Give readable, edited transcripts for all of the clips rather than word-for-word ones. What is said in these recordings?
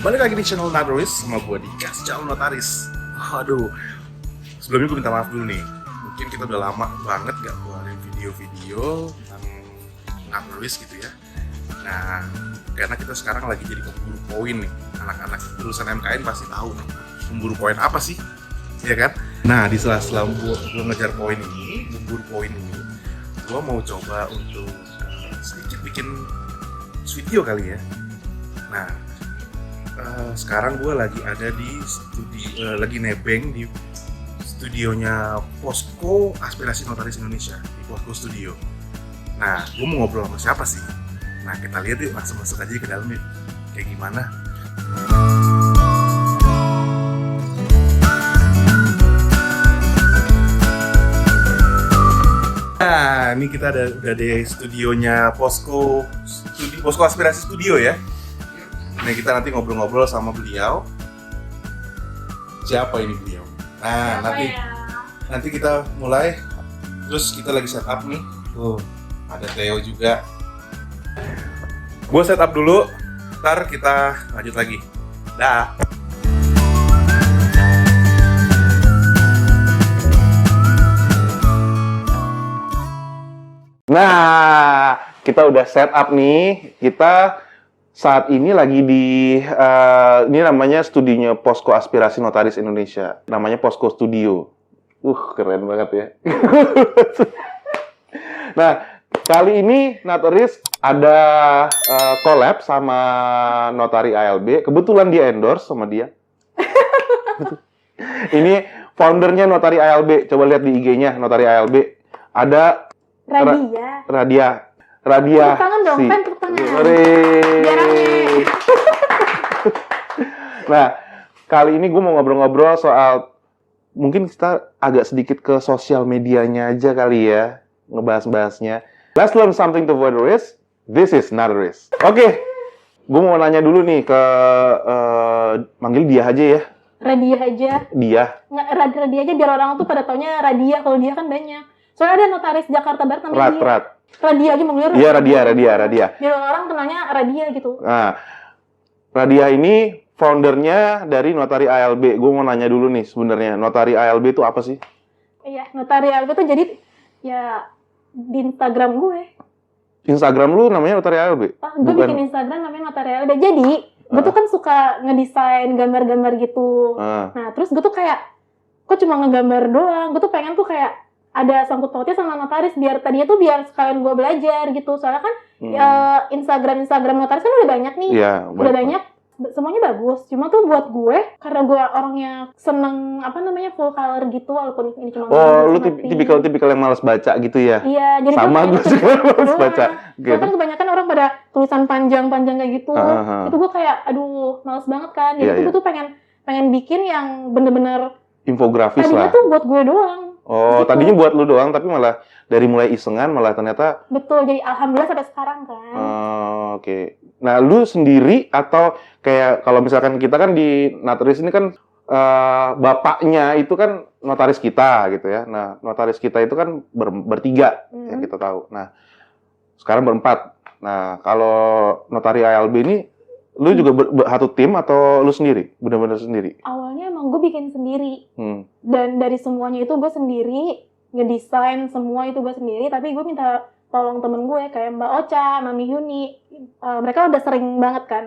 Balik lagi di channel Notaris sama gue di Kas Calon Notaris. Aduh, sebelumnya gue minta maaf dulu nih. Mungkin kita udah lama banget gak keluarin video-video tentang Notaris gitu ya. Nah, karena kita sekarang lagi jadi pemburu poin nih. Anak-anak lulusan MKN pasti tahu nih, pemburu poin apa sih? Ya kan? Nah, di sela-sela gue ngejar poin ini, pemburu poin ini, gue mau coba untuk sedikit bikin video kali ya. Nah, sekarang gue lagi ada di lagi nebeng di studionya Posko Aspirasi Notaris Indonesia, di Posko Studio. Nah, gue mau ngobrol sama siapa sih? Nah, kita lihat yuk, langsung masuk aja ke dalam yuk. Kayak gimana? Nah, ini kita udah di studionya Posko Aspirasi Studio ya. Nah, kita nanti ngobrol-ngobrol sama beliau. Siapa ini beliau? Nah, nanti kita mulai. Terus kita lagi setup nih. Tuh, ada Theo juga. Gue setup dulu. Ntar kita lanjut lagi. Dah. Nah, kita udah setup nih. Kita saat ini lagi di ini namanya studionya Posko Aspirasi Notaris Indonesia. Namanya Posko Studio. Keren banget ya. Nah, kali ini Notaris ada collab sama Notari ALB. Kebetulan dia endorse sama dia. Ini foundernya Notari ALB. Coba lihat di IG-nya Notari ALB. Ada Radia. Tepuk tangan dong, kan tepuk tangan. Biar rame. Nah, kali ini gue mau ngobrol-ngobrol soal, mungkin kita agak sedikit ke sosial medianya aja kali ya, ngebahas-bahasnya. Let's learn something to avoid the risk. This is not a risk. Oke, gue mau nanya dulu nih ke, manggil dia aja ya. Radia aja. Dia. Nggak, Radia aja biar orang tuh pada taunya Radia. Kalau dia kan banyak. Soalnya ada notaris Jakarta Barat namanya dia. Rat. Radia aja manggilnya. Iya, Radia. Biar orang kenalnya Radia gitu. Nah, Radia ini foundernya dari Notari ALB. Gue mau nanya dulu nih sebenarnya, Notari ALB itu apa sih? Iya, Notari ALB tuh jadi ya di Instagram gue. Instagram lu namanya Notari ALB? Gue bikin Instagram namanya Notari ALB. Jadi, gue tuh kan suka ngedesain gambar-gambar gitu. Nah, terus gue tuh kayak, kok cuma ngegambar doang? Gue tuh pengen tuh kayak ada sangkut pautnya sama notaris, biar sekalian gue belajar gitu. Soalnya kan Instagram notaris kan udah banyak nih. Iya, udah banyak, semuanya bagus. Cuma tuh buat gue, karena gue orangnya seneng full color gitu, walaupun ini cuma lu tipikal yang malas baca gitu ya? Iya, jadi sama gue juga malas baca. Gitu. Kan kebanyakan orang pada tulisan panjang-panjang kayak gitu. Itu gue kayak, aduh, males banget kan. Jadi gue tuh pengen bikin yang bener-bener infografis tadinya lah. Tadinya tuh buat gue doang. Oh, gitu. Tadinya buat lu doang, tapi malah dari mulai isengan malah ternyata. Betul, jadi alhamdulillah sampai sekarang kan. Oke. Nah, lu sendiri atau kayak kalau misalkan kita kan di Notaris ini kan bapaknya itu kan notaris kita gitu ya. Nah, notaris kita itu kan bertiga yang kita tahu. Nah, sekarang berempat. Nah, kalau Notari ALB ini lu juga satu tim atau lu sendiri? Benar-benar sendiri? Awalnya emang gue bikin sendiri. Dan dari semuanya itu gue sendiri, ngedesain semua itu gue sendiri, tapi gue minta tolong temen gue, kayak Mbak Ocha, Mami Yuni. Mereka udah sering banget kan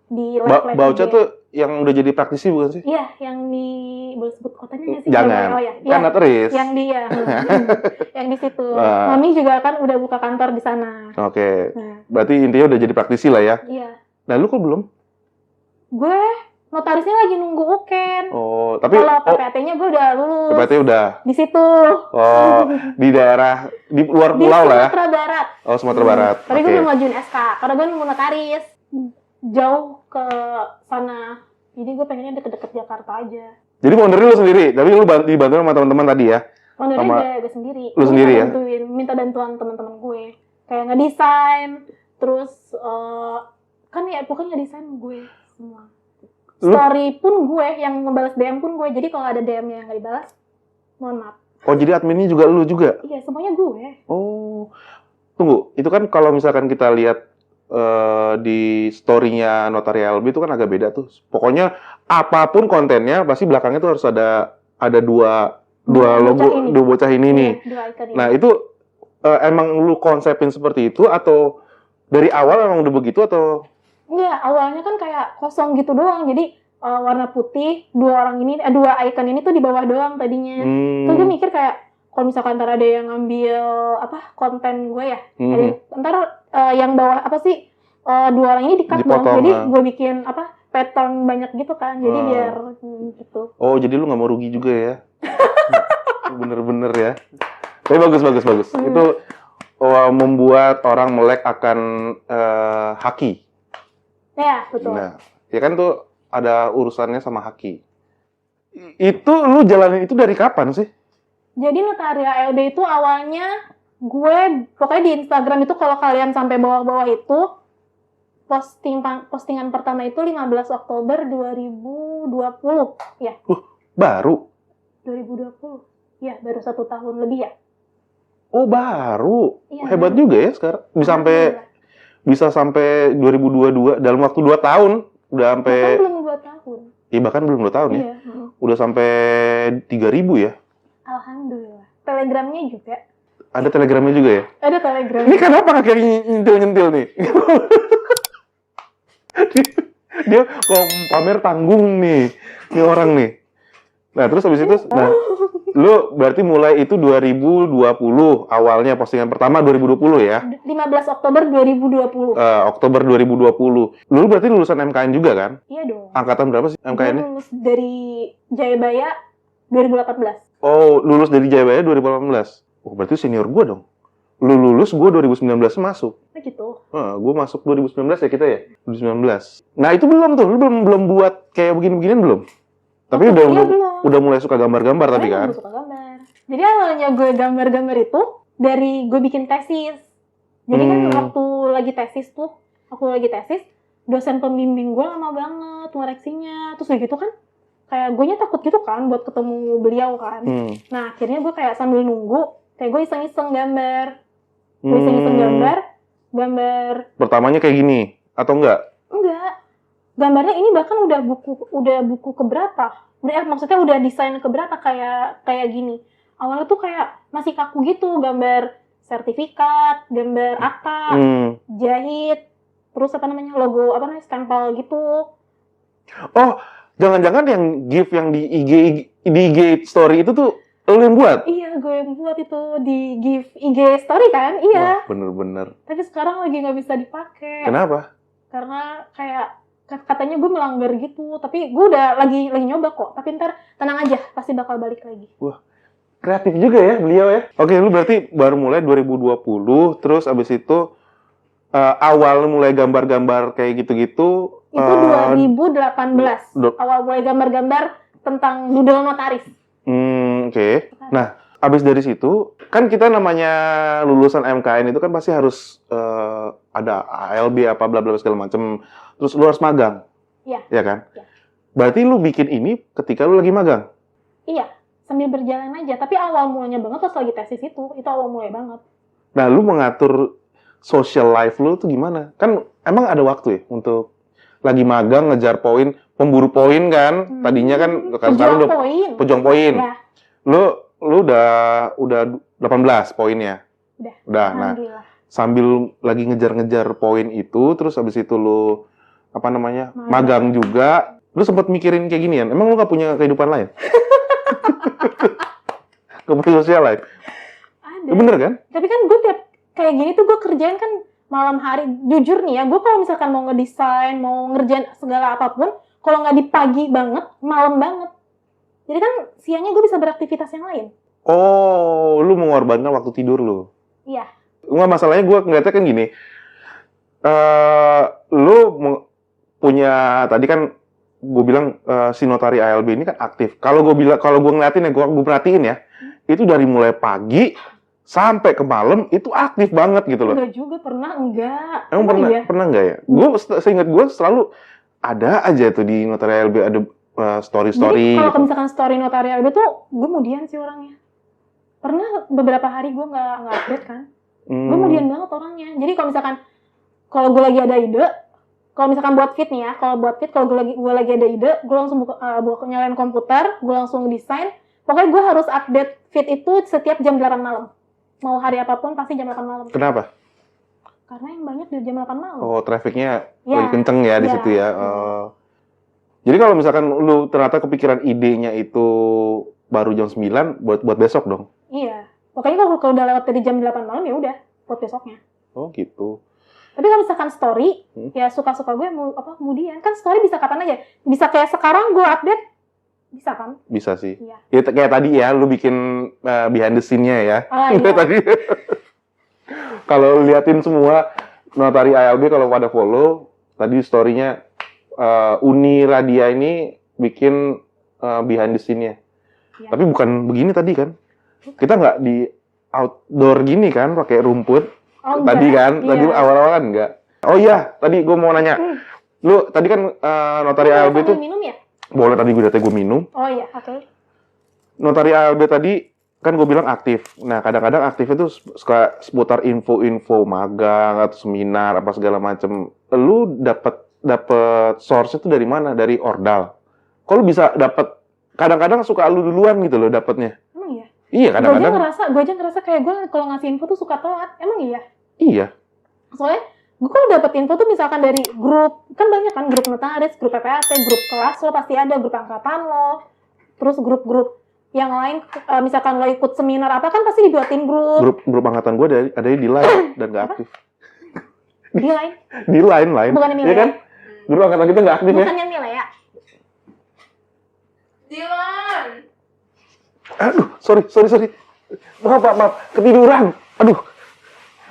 di live-live. Mbak Ocha tuh yang udah jadi praktisi bukan sih? Iya, yang di, boleh sebut kotanya nggak sih? Jangan, kan Notaris. Yang dia, yang di situ. Mami juga kan udah buka kantor di sana. Oke. Nah. Berarti intinya udah jadi praktisi lah ya? Iya. Nah, lu kok belum? Gue notarisnya lagi nunggu uken. Oh, tapi kalau PPAT-nya gue udah lulus. PPAT udah di situ. Oh, di daerah di luar pulau lah ya. Sumatera Barat. Oh, Sumatera Barat. Tapi gue belum ngajuin SK karena gue nunggu notaris jauh ke sana. Jadi gue pengennya deket-deket Jakarta aja. Jadi mau dari lu sendiri, tapi lu dibantu sama teman-teman tadi ya? Mau dari gue sendiri. Lu sendiri ya? Minta bantuan teman-teman gue. Kayak ngedesain, terus kan ya pokoknya desain gue semua. Story pun gue, yang ngebalas DM pun gue. Jadi kalau ada DM yang nggak dibalas, mohon maaf. Oh, jadi adminnya juga lu juga? Iya, semuanya gue. Oh, tunggu. Itu kan kalau misalkan kita lihat di story-nya Notarial LB itu kan agak beda tuh. Pokoknya apapun kontennya pasti belakangnya tuh harus ada dua logo, dua bocah ini nih. Nah, itu emang lu konsepin seperti itu atau dari awal emang udah begitu atau? Iya, awalnya kan kayak kosong gitu doang. Jadi warna putih, dua icon ini tuh di bawah doang tadinya. Terus gue mikir kayak kalau misalkan ntar ada yang ngambil konten gue ya, ntar yang bawah dua orang ini di-cut dong. Jadi gue bikin pattern banyak gitu kan. Jadi biar gitu. Oh, jadi lu nggak mau rugi juga ya? Bener-bener ya. Tapi bagus. Itu membuat orang melek akan haki. Ya, betul. Nah, ya kan tuh ada urusannya sama haki. Itu lu jalanin itu dari kapan sih? Jadi Notarial LB itu awalnya pokoknya di Instagram itu kalau kalian sampai bawah-bawah itu postingan pertama itu 15 Oktober 2020 ya. Baru? 2020. Ya, baru 1 tahun lebih ya. Oh, baru. Ya, hebat juga ya sekarang. Bisa sampai 2022 dalam waktu 2 tahun udah sampai bahkan belum 2 tahun. Iya, bahkan belum 2 tahun ya. Iya. Udah sampai 3.000 ya. Alhamdulillah. Telegramnya juga. Ada telegramnya juga ya? Ada telegram. Ini kenapa kayak nyentil-nyentil nih? dia kok pamer tanggung nih orang nih. Nah, terus habis itu lu berarti mulai itu 2020 awalnya postingan pertama 2020 ya? 15 Oktober 2020. Oktober 2020. Lu berarti lulusan MKN juga kan? Iya dong. Angkatan berapa sih MKN-nya? Gue lulus dari Jayabaya 2018. Oh, lulus dari Jayabaya 2018. Oh, berarti senior gua dong. Lu lulus, gua 2019 masuk. Gitu. Gua masuk 2019 ya kita ya? 2019. Nah, itu belum tuh. Lu belum buat kayak begini-beginian belum? Tapi udah mulai suka gambar-gambar tapi kan? Suka gambar. Jadi awalnya gue gambar-gambar itu dari gue bikin tesis. Jadi kan waktu lagi tesis, dosen pembimbing gue lama banget ngoreksinya. Terus kayak gitu kan, kayak gue takut gitu kan buat ketemu beliau kan. Nah, akhirnya gue kayak sambil nunggu, kayak gue iseng-iseng gambar. Gambar. Pertamanya kayak gini atau enggak? Enggak. Gambarnya ini bahkan udah buku keberapa? Maksudnya udah desain keberapa kayak gini. Awalnya tuh kayak masih kaku gitu, gambar sertifikat, gambar akta, jahit, terus logo stempel gitu. Oh, jangan-jangan yang GIF yang di IG story itu tuh lu yang buat? Iya, gue yang buat itu di GIF IG story kan? Iya. Wah, bener-bener. Tapi sekarang lagi nggak bisa dipakai. Kenapa? Karena kayak katanya gue melanggar gitu, tapi gue udah lagi nyoba kok. Tapi ntar tenang aja, pasti bakal balik lagi. Wah, kreatif juga ya beliau ya. Oke, lu berarti baru mulai 2020, terus abis itu awal mulai gambar-gambar kayak gitu-gitu. Itu 2018. Awal mulai gambar-gambar tentang doodle notaris. Oke. Nah, abis dari situ, kan kita namanya lulusan MKN itu kan pasti harus ada ALB apa bla bla segala macem. Terus lu harus magang. Iya. Iya kan? Iya. Berarti lu bikin ini ketika lu lagi magang? Iya, sambil berjalan aja. Tapi awal mulanya banget pas lagi tesis itu awal mulai banget. Nah, lu mengatur social life lu tuh gimana? Kan emang ada waktu ya untuk lagi magang ngejar poin, pemburu poin kan? Tadinya kan sekarang udah pejuang poin. Ya. Lu udah 18 poinnya. Udah. Nah, sambil lagi ngejar-ngejar poin itu, terus habis itu lu magang juga. Lu sempat mikirin kayak ginian, emang lu gak punya kehidupan lain? Gak punya social life? Ada. Ya, bener kan? Tapi kan gue tiap kayak gini tuh gue kerjain kan malam hari. Jujur nih ya, gue kalau misalkan mau ngedesain, mau ngerjain segala apapun, kalau nggak di pagi banget, malam banget. Jadi kan siangnya gue bisa beraktivitas yang lain. Oh, lu mengorbankan waktu tidur lu? Iya. Nggak, masalahnya gue ngeliatnya kan gini. Lu punya, tadi kan gue bilang si Notari ALB ini kan aktif. Kalau gue ngeliatin ya, gue perhatiin ya, itu dari mulai pagi sampai ke malam itu aktif banget gitu loh. Enggak juga, enggak. Emang pernah enggak ya? Gue seingat gue selalu ada aja tuh di Notari ALB ada story-story. Jadi kalau gitu. misalkan story Notari ALB tuh gue kemudian sih orangnya. Pernah beberapa hari gue nggak update kan. Gue kemudian banget orangnya. Jadi kalau misalkan kalau gue lagi ada ide, kalau misalkan buat fit nih ya, kalau gue lagi ada ide, gue langsung nyalain komputer, gue langsung desain. Pokoknya gue harus update fit itu setiap jam 8 malam. Mau hari apapun pasti jam 8 malam. Kenapa? Karena yang banyak di jam 8 malam. Oh, trafficnya lebih kenceng ya di situ ya. Jadi kalau misalkan lu ternyata kepikiran idenya itu baru jam 9, buat besok dong? Iya. Pokoknya kalau udah lewat dari jam 8 malam ya udah buat besoknya. Oh gitu. Tapi kalau misalkan story, ya suka-suka gue kemudian. Kan story bisa kapan aja. Bisa kayak sekarang gue update, bisa kan? Bisa sih. Iya. Ya, kayak tadi ya, lu bikin behind the scene-nya ya. Iya. Tadi. Kalau liatin semua Notari ALB kalau pada follow, tadi story-nya Uni Radia ini bikin behind the scene-nya. Iya. Tapi bukan begini tadi kan? Kita nggak di outdoor gini kan, pakai rumput. Oh, Tadi kan, tadi awal-awal kan enggak. Oh iya, tadi gue mau nanya. Lu tadi kan Notari ALB itu minum ya? boleh, tadi gue minum. Oh iya, oke. Notari ALB tadi kan gue bilang aktif. Nah, kadang-kadang aktif itu suka seputar info-info magang atau seminar apa segala macem. Lu dapat source itu dari mana? Dari Ordal. Kok lu bisa dapat? Kadang-kadang suka lu duluan gitu loh dapatnya. Emang iya? Iya, kadang-kadang. Gue aja ngerasa kayak gue kalau ngasih info tuh suka telat. Emang iya? Iya. Soalnya gue kalau dapet info tuh misalkan dari grup, kan banyak kan grup notaris, grup PPAT, grup kelas lo pasti ada, grup angkatan lo, terus grup-grup yang lain, misalkan lo ikut seminar apa kan pasti dibuatin grup. Grup angkatan gue ada di line dan nggak aktif. Di line? Di line. Bukan yang Iya kan? Grup angkatan kita nggak aktif ya? Bukan yang nilai ya? Dilan. Aduh, sorry. Maaf, ketiduran. Aduh.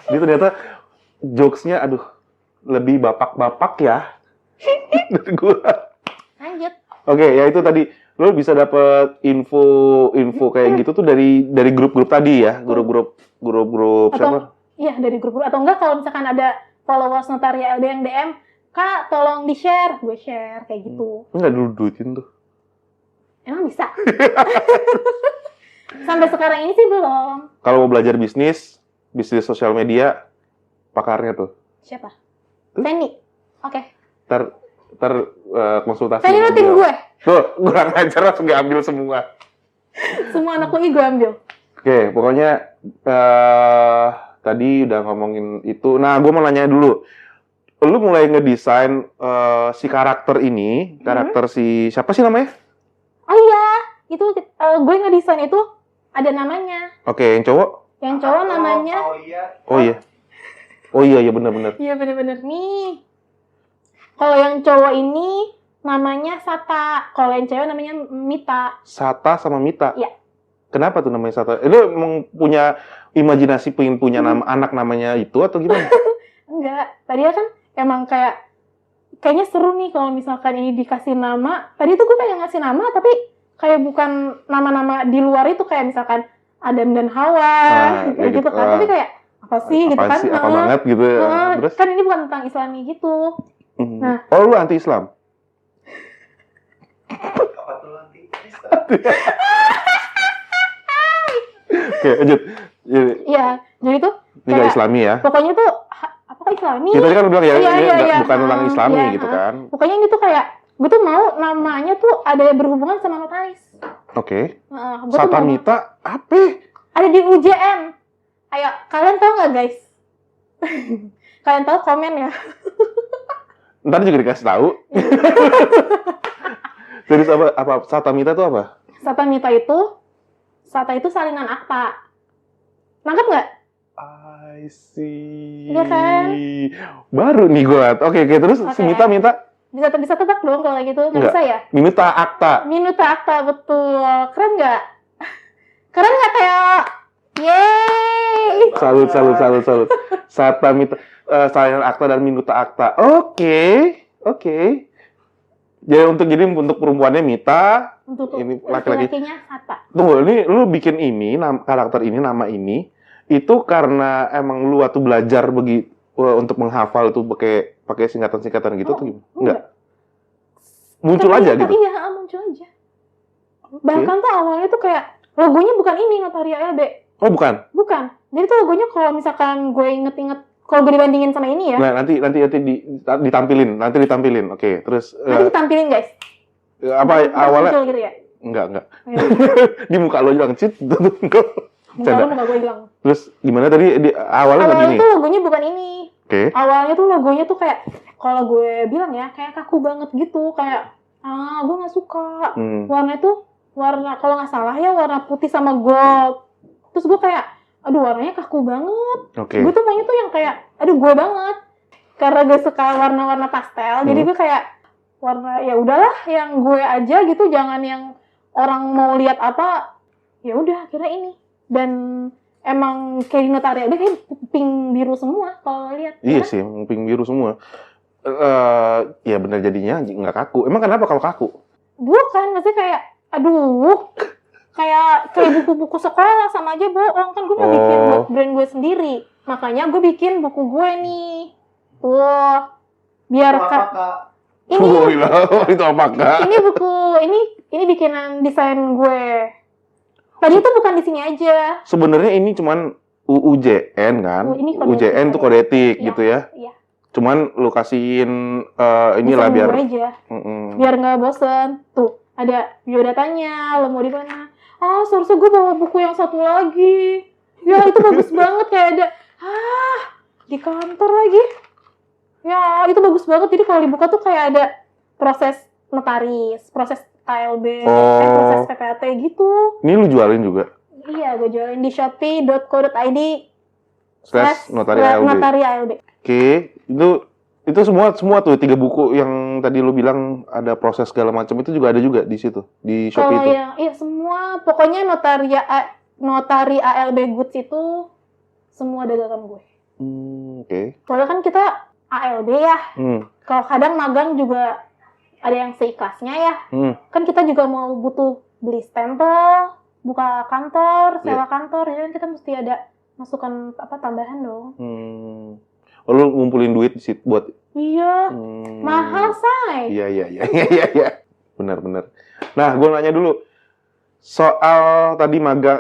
Dia ternyata jokes-nya, lebih bapak-bapak ya. Dari gua. Lanjut. Oke, ya itu tadi. Lo bisa dapet info kayak gitu tuh dari grup-grup tadi ya. Grup siapa? Iya, dari grup-grup. Atau enggak kalau misalkan ada followers Notaria LB yang DM, Kak, tolong di-share. Gue share, kayak gitu. Enggak dulu duitin tuh. Emang bisa? Sampai sekarang ini sih belum. Kalau mau belajar bisnis sosial media, pakarnya tuh. Siapa? Fanny. Oke. Ntar konsultasi. Fanny lo tim gue. Tuh, kurang ajar langsung ambil semua. Semua anak UI gue ambil. Oke, pokoknya tadi udah ngomongin itu. Nah, gue mau nanya dulu. Lu mulai ngedesain si karakter ini, si siapa sih namanya? Oh iya, itu gue ngedesain itu ada namanya. Oke, yang cowok? Yang cowok namanya. Oh iya. Oh iya benar-benar. Iya benar-benar nih. Kalau yang cowok ini namanya Sata, kalau yang cewek namanya Mita. Sata sama Mita. Iya. Kenapa tuh namanya Sata? Lu emang punya imajinasi pengen punya nama anak namanya itu atau gimana? Enggak, tadi kan emang kayaknya seru nih kalau misalkan ini dikasih nama. Tadi tuh gue pengen ngasih nama, tapi kayak bukan nama-nama di luar itu, kayak misalkan Adam dan Hawa, kayak gitu kan. Tapi kayak, apa sih gitu kan. Apa banget gitu. Terus? Kan ini bukan tentang Islami gitu. Nah. Oh, lu anti-Islam? Apa tuh nanti? Oke, lanjut. Iya, jadi tuh Ini nggak Islami ya? Pokoknya tuh, apa Islami? Kita tadi kan bilang ya, Iya. bukan tentang Islami gitu kan. Pokoknya ini tuh kayak, gue tuh mau namanya tuh ada berhubungan sama notaris. Oke. Gua tuh Sata mau- Mita, apa? Ada di UJN. Ayo, kalian tahu nggak guys? Kalian tahu komen ya. Ntar juga dikasih tahu. Terus apa Sata Mita itu apa? Sata itu salinan akta. Nangkep nggak? I see. Iya kan? Baru nih gue. Oke, terus si Oke. Mita. Bisa tebak dong kalau kayak gitu. Nggak Nggak. bisa ya? Minuta Akta. Minuta akta, betul. Keren nggak? Keren nggak, Teo? Yeay! Salut. Sata Mita, salinan akta dan Minuta Akta. Oke. Jadi untuk perempuannya Mita, Untuk ini laki-laki. laki-lakinya Sata. Tunggu, ini lu bikin ini karakter ini, nama ini itu karena emang lu waktu belajar untuk menghafal itu pakai singkatan-singkatan gitu tuh gimana? Enggak. Muncul aja gitu. Iya, muncul aja. Bahkan tuh awalnya tuh kayak logonya bukan ini Notaria LB. Oh, bukan. Bukan. Jadi tuh logonya kalau misalkan gue inget-inget Kalau gue dibandingin sama ini ya. Nah, nanti ditampilin. Oke, terus Nanti ditampilin guys. apa Ntar awalnya? muncul gitu ya. Enggak. Ayo. Di muka lo hilang, Cit. Muka gue hilang. Terus gimana tadi awalnya begini? tuh logonya bukan ini. Oke. Awalnya tuh logonya tuh kayak, kalau gue bilang ya, kayak kaku banget gitu. Kayak, gue gak suka. Warnanya tuh, kalau gak salah ya, warna putih sama gold. Terus gue kayak, aduh warnanya kaku banget. Oke. Gue tuh maunya tuh yang kayak, aduh gue banget. Karena gue suka warna-warna pastel, jadi gue kayak, warna, ya udahlah yang gue aja gitu, jangan yang orang mau lihat apa, ya udah akhirnya ini. Dan emang kayak di Notaria dia kayak pink biru semua kalau lihat. Iya ya? sih, pink biru semua. Ya benar jadinya nggak kaku. Emang kenapa kalau kaku? Bukan, maksudnya kayak, aduh, kayak buku-buku sekolah sama aja bohong. Kan gue mau bikin buat brand gue sendiri. Makanya gue bikin buku gue nih. Tuh, biar ini itu apa Kak? ini buku ini bikinan desain gue. Tadi itu bukan di sini aja. Sebenarnya ini cuman UJN kan? Ini kode UJN tuh kode etik Iya, gitu ya. Iya. Cuman lu kasihin inilah Desain biar gue aja. Biar nggak bosen. Tuh, ada biodatanya, lo mau di mana? Seharusnya gue bawa buku yang satu lagi. Ya, itu bagus banget kayak ada di kantor lagi. Ya, itu bagus banget. Jadi kalau dibuka tuh kayak ada proses notaris, proses ALB, proses PPAT gitu. Ini lu jualin juga? Iya, gue jualin di shopee.co.id /notari ALB. Oke, itu semua tuh 3 buku yang tadi lu bilang ada proses segala macam itu juga ada juga di situ di Shopee itu. Iya semua, pokoknya notari ALB Goods itu semua dagangan gue. Oke. Soalnya kan kita ALB ya. Kalau kadang magang juga ada yang seikhlasnya ya. Kan kita juga mau butuh beli stempel, buka kantor, sewa kantor, jadi kan kita mesti ada masukan tambahan dong. Lu ngumpulin duit di situ buat? Iya. Mahal, say. Iya. Benar. Nah, gue nanya dulu soal tadi magang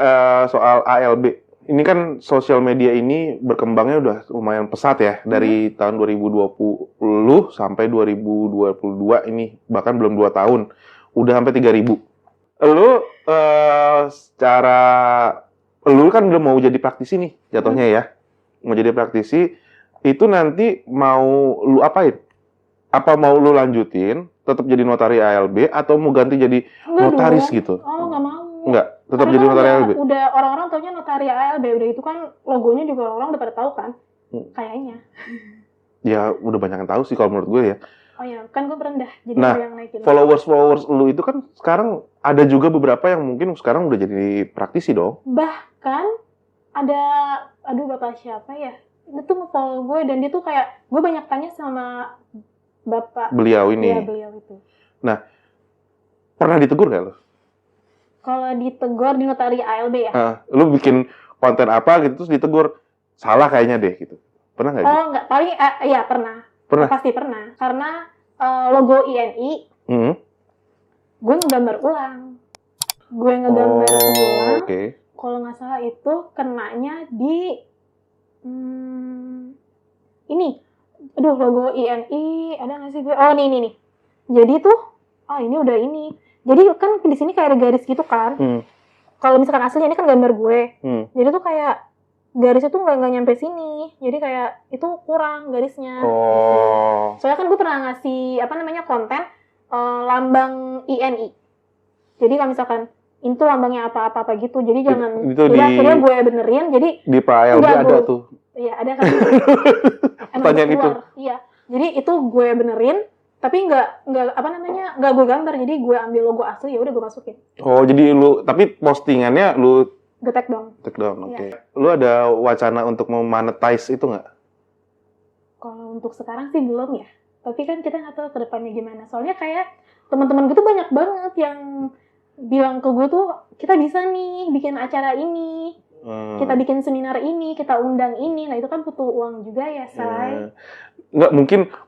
soal ALB. Ini kan sosial media ini berkembangnya udah lumayan pesat ya dari tahun 2020 sampai 2022 ini, bahkan belum 2 tahun. Udah sampai 3.000. Lu kan udah mau jadi praktisi nih jatuhnya ya. Mau jadi praktisi, itu nanti mau lu apain? Apa mau lu lanjutin, tetap jadi notari ALB, atau mau ganti jadi notaris gitu? Nggak mau. Enggak, tetap jadi notari ALB? Udah orang-orang taunya notari ALB, udah itu kan logonya juga orang udah pada tahu kan? Kayaknya. Ya, udah banyak yang tahu sih kalau menurut gue ya. Oh ya, kan gue berendah, jadi nah, yang naikin. Followers lu itu kan sekarang ada juga beberapa yang mungkin sekarang udah jadi praktisi dong. Bahkan ada, bapak siapa ya? Itu tuh nge-follow gue dan dia tuh kayak, gue banyak tanya sama bapak. Beliau ini. Iya, beliau itu. Nah, pernah ditegur gak lo? Kalau ditegur di notari ALB ya? Lu bikin konten apa gitu terus ditegur, salah kayaknya deh gitu. Pernah nggak? Enggak. Paling, iya pernah. Pernah? Pasti pernah. Karena logo INI, gue ngegambar ulang. Okay. Kalau nggak salah itu kenanya di ini. Aduh, logo INI ada nggak sih gue? Oh, nih. Jadi tuh, ini udah ini. Jadi kan di sini kayak ada garis gitu kan. Kalau misalkan aslinya ini kan gambar gue. Jadi tuh kayak garisnya tuh nggak nyampe sini. Jadi kayak itu kurang garisnya. Soalnya kan gue pernah ngasih konten lambang INI. Jadi kalau misalkan itu lambangnya apa-apa gitu. Jadi jangan. Akhirnya gue benerin. Jadi di Pak ALB ada tuh. Iya ada kan. Pertanyaan itu. Iya. Jadi itu gue benerin. Tapi nggak gue gambar, jadi gue ambil logo asli, ya udah gue masukin. Jadi tapi postingannya lu gue tag down. Oke. Lu ada wacana untuk memonetize itu nggak? Kalau untuk sekarang sih belum ya. Tapi kan kita nggak tahu ke depannya gimana. Soalnya kayak teman-teman gue tuh banyak banget yang bilang ke gue tuh, kita bisa nih bikin acara ini, kita bikin seminar ini, kita undang ini. Nah itu kan butuh uang juga ya, say. Nggak,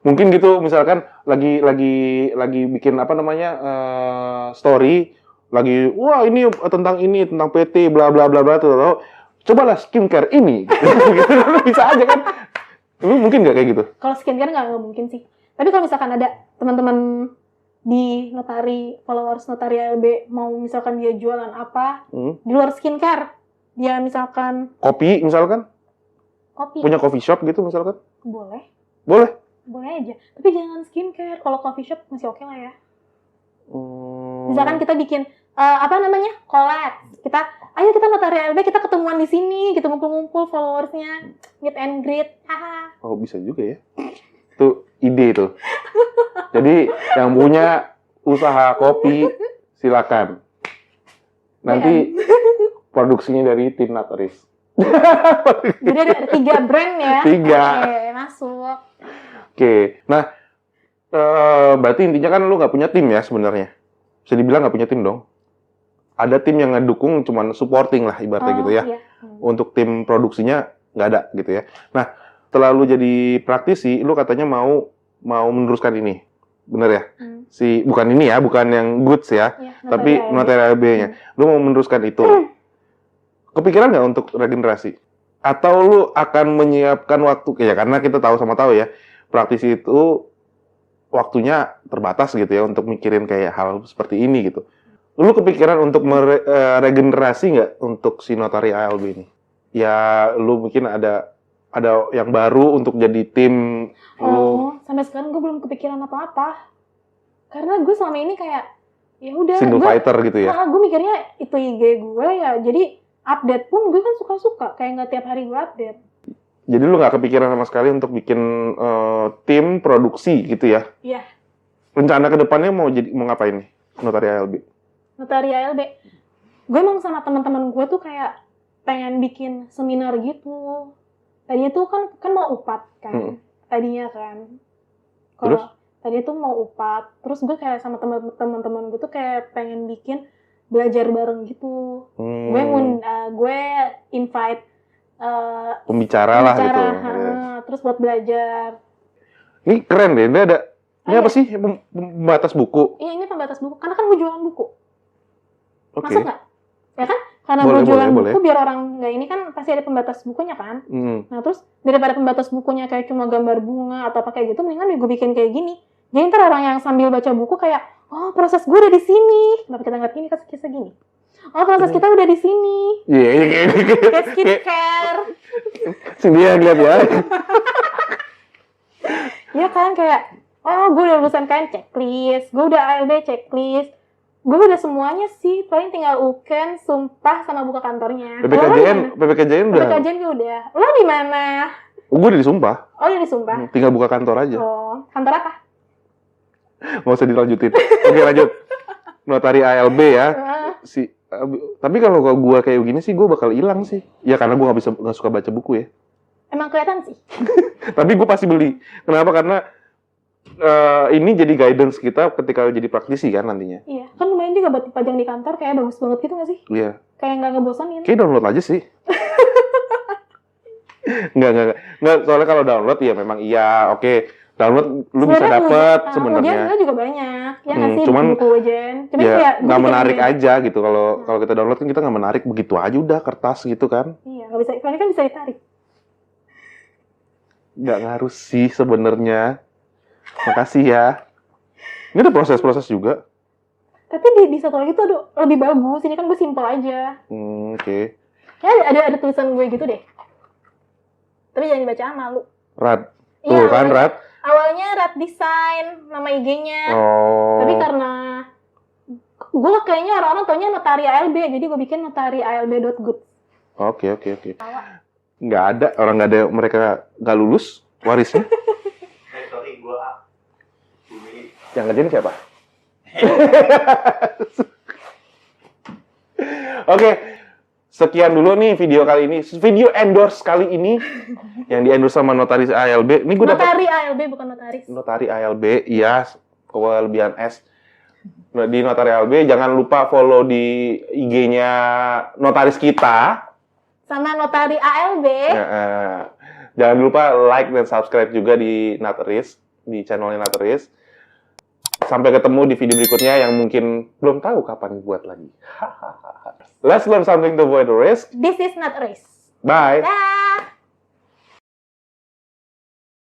mungkin gitu, misalkan lagi bikin story, lagi wah ini tentang PT bla bla bla bla tuh, cobalah skincare ini gitu. Bisa aja kan. Lu mungkin nggak kayak gitu? Kalau skincare nggak mungkin sih. Tapi kalau misalkan ada teman-teman di followers Notari ALB mau misalkan dia jualan apa di luar skincare, dia misalkan Kopi misalkan? kopi, Punya coffee shop gitu misalkan? boleh aja. Tapi jangan skincare. Kalau coffee shop masih oke lah ya. Misalkan kita bikin collab. Ayo kita Notari ALB, kita ketemuan di sini, kita ngumpul-ngumpul followersnya, meet and greet. Haha. Oh, bisa juga ya. Itu ide tuh. Jadi yang punya usaha kopi silakan. Nanti produksinya dari tim Notaris. Jadi ada 3 brand ya. 3. Oke, masuk. Oke. Nah, berarti intinya kan lu nggak punya tim ya sebenarnya. Bisa dibilang nggak punya tim dong. Ada tim yang ngedukung, cuman supporting lah ibaratnya gitu ya. Iya. Untuk tim produksinya nggak ada gitu ya. Nah, setelah lu jadi praktisi, lu katanya mau meneruskan ini. Bener ya? Bukan ini ya, bukan yang goods ya, tapi Notari ALB-nya. Lu mau meneruskan itu. Kepikiran nggak untuk regenerasi? Atau lu akan menyiapkan waktu? Ya, karena kita tahu ya, praktisi itu waktunya terbatas gitu ya, untuk mikirin kayak hal seperti ini gitu. Lu kepikiran untuk regenerasi nggak untuk si Notari ALB ini? Ya, lu mungkin ada yang baru untuk jadi tim lu. Sampai sekarang gue belum kepikiran apa-apa. Karena gue selama ini kayak ya udah Single fighter gitu ya. Gue mikirnya itu IG gue ya. Jadi update pun gue kan suka-suka, kayak nggak tiap hari gue update. Jadi lu nggak kepikiran sama sekali untuk bikin tim produksi gitu ya? Iya. Rencana kedepannya mau ngapain nih Notari ALB? Notari ALB, gue emang sama teman-teman gue tuh kayak pengen bikin seminar gitu. Tadinya tuh kan mau UPAT kan, tadinya kan. Terus? Tadinya tuh mau UPAT, terus gue kayak sama teman-teman gue tuh kayak pengen bikin belajar bareng gitu. Gue invite pembicara lah gitu. Terus buat belajar. Ini keren deh, ini apa sih? Pembatas buku. Iya, ini pembatas buku, karena kan gue jualan buku. Oke. Masuk nggak? Ya kan? Karena Boleh, gue jualan boleh. buku, biar orang nggak ini kan pasti ada pembatas bukunya kan. Nah terus daripada pembatas bukunya kayak cuma gambar bunga atau apa kayak gitu, mendingan gue bikin kayak gini. Jadi ntar orang yang sambil baca buku kayak, oh proses gue udah di sini. Kenapa kita nggak gini, kisah gini? Oh proses kita udah di sini. Iya, Kayak skincare. Sini ya lihat ya. Iya kan, kayak, oh gue udah lulusan kan checklist, gue udah ALB checklist. Gue udah semuanya sih, paling tinggal UKEN, sumpah, sama buka kantornya. PPKJN udah. PPKJN gue udah. Lo di mana? Gue udah disumpah. Oh, udah disumpah. Tinggal buka kantor aja. Oh, kantor apa? Nggak usah dilanjutin. Oke, lanjut. Notari ALB ya. Tapi kalau gue kayak gini sih, gue bakal hilang sih. Ya karena gue nggak suka baca buku ya. Emang kelihatan sih. Tapi gue pasti beli. Kenapa? Karena ini jadi guidance kita ketika jadi praktisi kan nantinya. Iya, kan lumayan juga buat dipajang di kantor, kayak bagus banget gitu nggak sih? Iya. Kayak nggak ngebosanin. Kayak download aja sih. Nggak. Soalnya kalau download ya memang iya, oke. Download lu bisa dapet sebenarnya. Ujian juga banyak, ya nggak sih cuman, buku ujian. Cuman ya kayak nggak menarik aja gitu. Kalau kita download kan kita nggak menarik, begitu aja udah kertas gitu kan. Iya, nggak bisa. Soalnya kan bisa ditarik. Nggak ngaruh sih sebenarnya. Makasih ya. Ini ada proses-proses juga. Tapi di satu lagi tuh lebih bagus. Ini kan gue simple aja. Oke. Ya ada tulisan gue gitu deh. Tapi jangan dibaca malu. Rat. Iya, Tuh kan Rat. Awalnya Rat Design nama IG-nya. Oh. Tapi karena gue kayaknya orang-orang taunya Notari ALB, jadi gue bikin notarialb.good. Oke. Nggak ada, mereka nggak lulus warisnya. Sorry, gua Bumi. Yang ngerjain siapa? Oke, sekian dulu nih video kali ini. Video endorse kali ini yang di endorse sama Notaris ALB. Ini gue dapat Notari ALB bukan notaris. Notari ALB, iya, kelebihan S. Di Notari ALB, jangan lupa follow di IG-nya Notaris kita. Sama Notari ALB. Jangan lupa like dan subscribe juga di Notaris, di channelnya Notaris. Sampai ketemu di video berikutnya yang mungkin belum tahu kapan buat lagi. Let's learn something to avoid the risk. This is not a race. Bye. Dah.